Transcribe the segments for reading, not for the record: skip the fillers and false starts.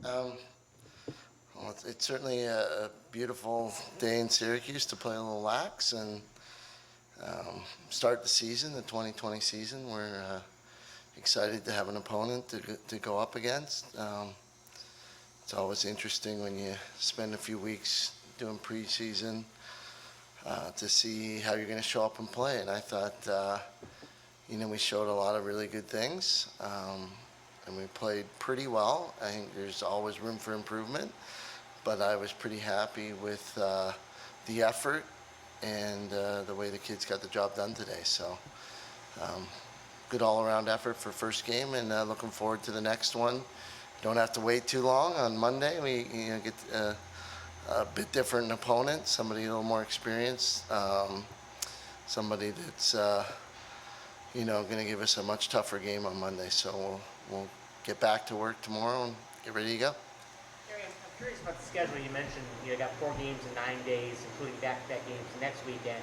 Um, well, it's certainly a beautiful day in Syracuse to play a little lax and start the season, the 2020 season. We're excited to have an opponent to go up against. It's always interesting when you spend a few weeks doing preseason to see how you're going to show up and play. And I thought, we showed a lot of really good things. And we played pretty well. I think there's always room for improvement, but I was pretty happy with the effort and the way the kids got the job done today. So good all-around effort for first game, and looking forward to the next one. Don't have to wait too long. On Monday, we get a bit different opponent, somebody a little more experienced, somebody that's going to give us a much tougher game on Monday. So we'll get back to work tomorrow and get ready to go. Gary, I'm curious about the schedule. You mentioned you got 4 games in 9 days, including back-to-back games next weekend.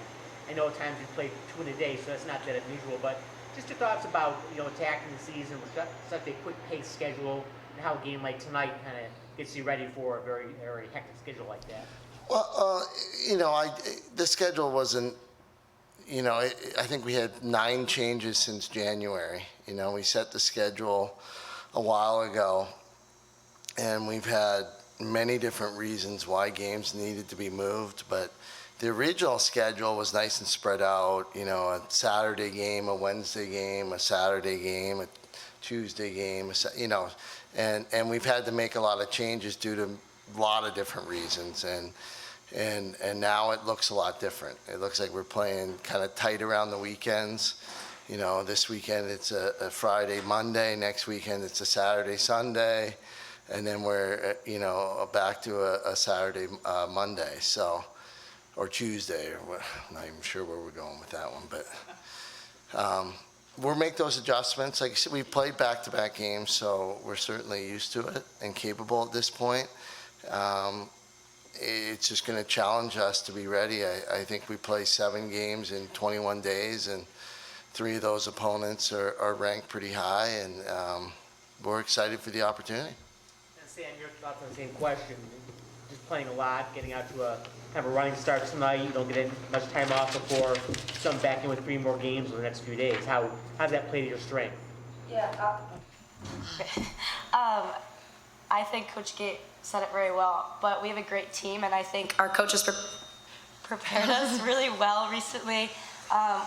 I know at times you play 2 in a day, so that's not that unusual. But just your thoughts about attacking the season with such a quick pace schedule, and how a game like tonight kind of gets you ready for a very, very hectic schedule like that. Well, the schedule wasn't. I think we had 9 changes since January. We set the schedule a while ago, and we've had many different reasons why games needed to be moved. But the original schedule was nice and spread out. A Saturday game, a Wednesday game, a Saturday game, a Tuesday game. And we've had to make a lot of changes due to a lot of different reasons. And now it looks a lot different. It looks like we're playing kind of tight around the weekends. This weekend it's a Friday, Monday. Next weekend it's a Saturday, Sunday. And then we're, back to a Saturday, Monday. So, or Tuesday. I'm not even sure where we're going with that one. But we'll make those adjustments. Like I said, we've played back-to-back games, so we're certainly used to it and capable at this point. It's just going to challenge us to be ready. I think we play 7 games in 21 days, and 3 of those opponents are ranked pretty high, and we're excited for the opportunity. And Sam, your thoughts on the same question. Just playing a lot, getting out to a kind of a running start tonight. You don't get much time off before some back in with 3 more games in the next few days. How does that play to your strength? Yeah. I think Coach Gait said it very well, but we have a great team, and I think our coaches prepared us really well recently.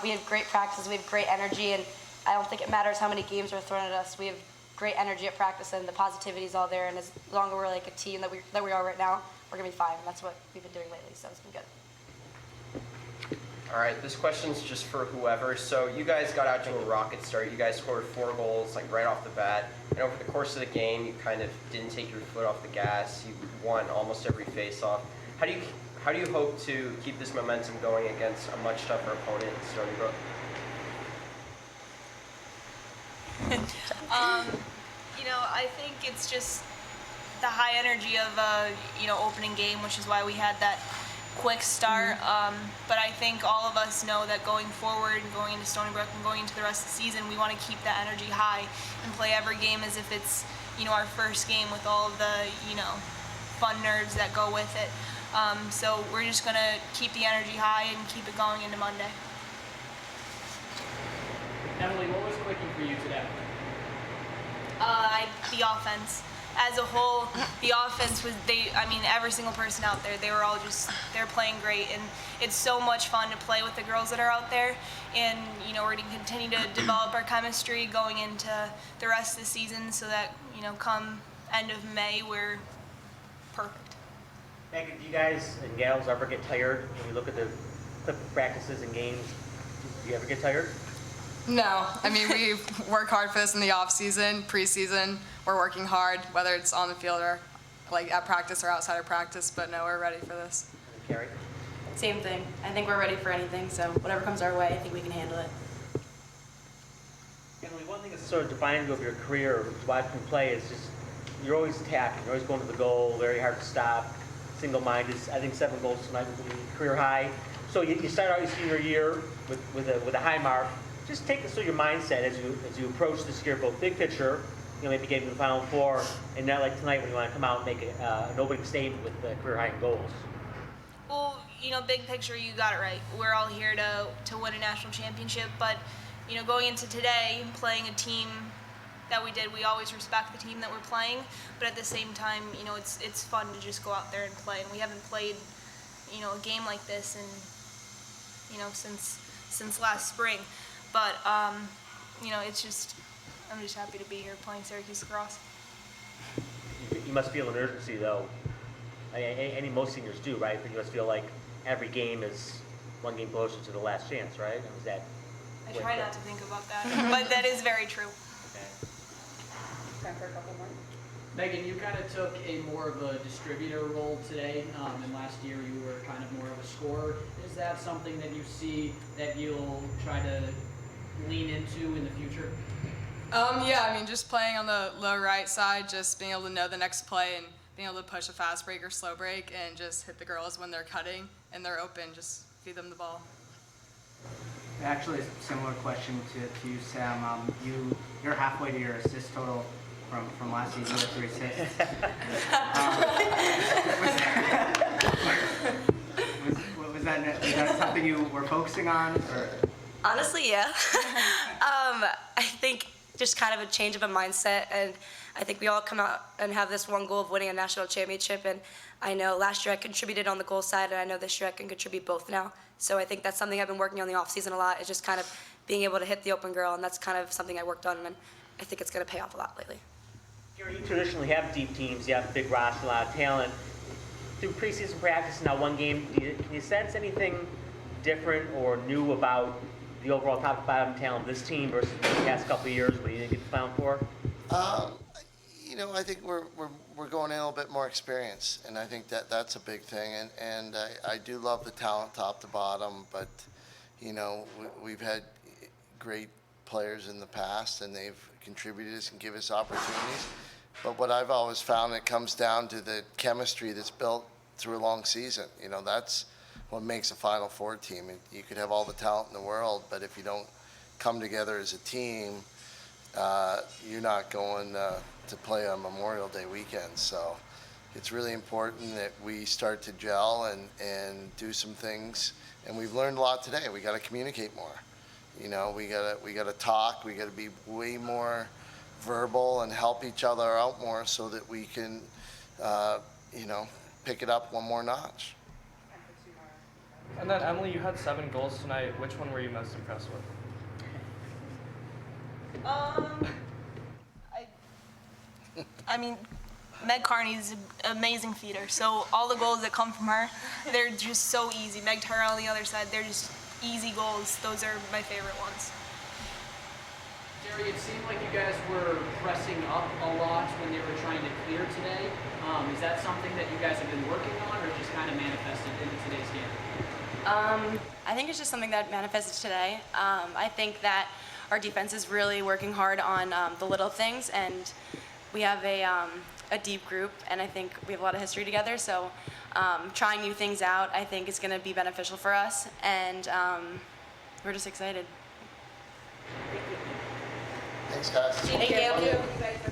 We have great practices, we have great energy, and I don't think it matters how many games are thrown at us. We have great energy at practice, and the positivity is all there, and as long as we're like a team that we are right now, we're going to be fine, and that's what we've been doing lately, so it's been good. All right, this question's just for whoever. So you guys got out to a rocket start. You guys scored 4 goals right off the bat. And over the course of the game, you kind of didn't take your foot off the gas. You won almost every face-off. How do you hope to keep this momentum going against a much tougher opponent in Stony Brook? I think it's just the high energy of opening game, which is why we had that quick start. But I think all of us know that going forward, going into Stony Brook and going into the rest of the season, we want to keep that energy high and play every game as if it's our first game with all of the fun nerves that go with it. So we're just going to keep the energy high and keep it going into Monday. Emily, what was clicking for you today? The offense. As a whole, the offense was, every single person out there, they're playing great. And it's so much fun to play with the girls that are out there. And, we're going to continue to develop our chemistry going into the rest of the season so that, come end of May, we're perfect. Megan, do you guys and gals ever get tired when you look at the clip of practices and games? Do you ever get tired? No. We work hard for this in the off-season, preseason. We're working hard, whether it's on the field or at practice or outside of practice. But no, we're ready for this. Carrie? Same thing. I think we're ready for anything, so whatever comes our way, I think we can handle it. Emily, one thing that's sort of defining of your career, watching play, is just you're always attacking. You're always going to the goal, very hard to stop, single-minded. I think 7 goals tonight was a career high. So you start out your senior year with a high mark. Just take us through your mindset as you approach this year, both big picture, maybe getting to the Final Four, and not like tonight when you want to come out and make an opening statement with career high in goals? Well, big picture, you got it right. We're all here to win a national championship, but going into today, playing a team that we did, we always respect the team that we're playing, but at the same time, it's fun to just go out there and play. And we haven't played, a game like this in, since last spring. But it's just, I'm just happy to be here playing Syracuse lacrosse. You must feel an urgency, though. Most seniors do, right? But you must feel like every game is one game closer to the last chance, right? And is that? I try not to think about that, but that is very true. Okay. Time for a couple more. Megan, you kind of took a more of a distributor role today, and last year you were kind of more of a scorer. Is that something that you see that you'll try to lean into in the future? Yeah, I mean, just playing on the low right side, just being able to know the next play and being able to push a fast break or slow break and just hit the girls when they're cutting and they're open, just feed them the ball. Actually, a similar question to you, Sam. You're halfway to your assist total from last season with 3 assists. Was that something you were focusing on? Or? Honestly, yeah. I think just kind of a change of a mindset, and I think we all come out and have this one goal of winning a national championship, and I know last year I contributed on the goal side, and I know this year I can contribute both now. So I think that's something I've been working on the off season a lot, is just kind of being able to hit the open girl, and that's kind of something I worked on, and I think it's going to pay off a lot lately. Gary, you traditionally have deep teams, you have a big roster, a lot of talent. Through preseason practice, now one game, can you sense anything different or new about the overall top to bottom talent of this team versus the past couple of years when you didn't get the Final Four? I think we're going in a little bit more experience, and I think that's a big thing. And I do love the talent top to bottom, but we've had great players in the past, and they've contributed us and give us opportunities. But what I've always found, it comes down to the chemistry that's built through a long season. That's what makes a Final Four team. You could have all the talent in the world, but if you don't come together as a team, you're not going to play on Memorial Day weekend. So it's really important that we start to gel and do some things. And we've learned a lot today. We got to communicate more. We got to talk. We got to be way more verbal and help each other out more so that we can, pick it up one more notch. And then Emily, you had 7 goals tonight. Which one were you most impressed with? I mean, Meg Carney's an amazing feeder. So all the goals that come from her, they're just so easy. Meg Terrell on the other side, they're just easy goals. Those are my favorite ones. Jerry, it seemed like you guys were pressing up a lot when they were trying to clear today. Is that something that you guys have been working on, or just kind of manifested in today's game? I think it's just something that manifested today. I think that our defense is really working hard on the little things, and we have a deep group, and I think we have a lot of history together. So trying new things out, I think, is going to be beneficial for us, and we're just excited. Thanks, guys. Thank you.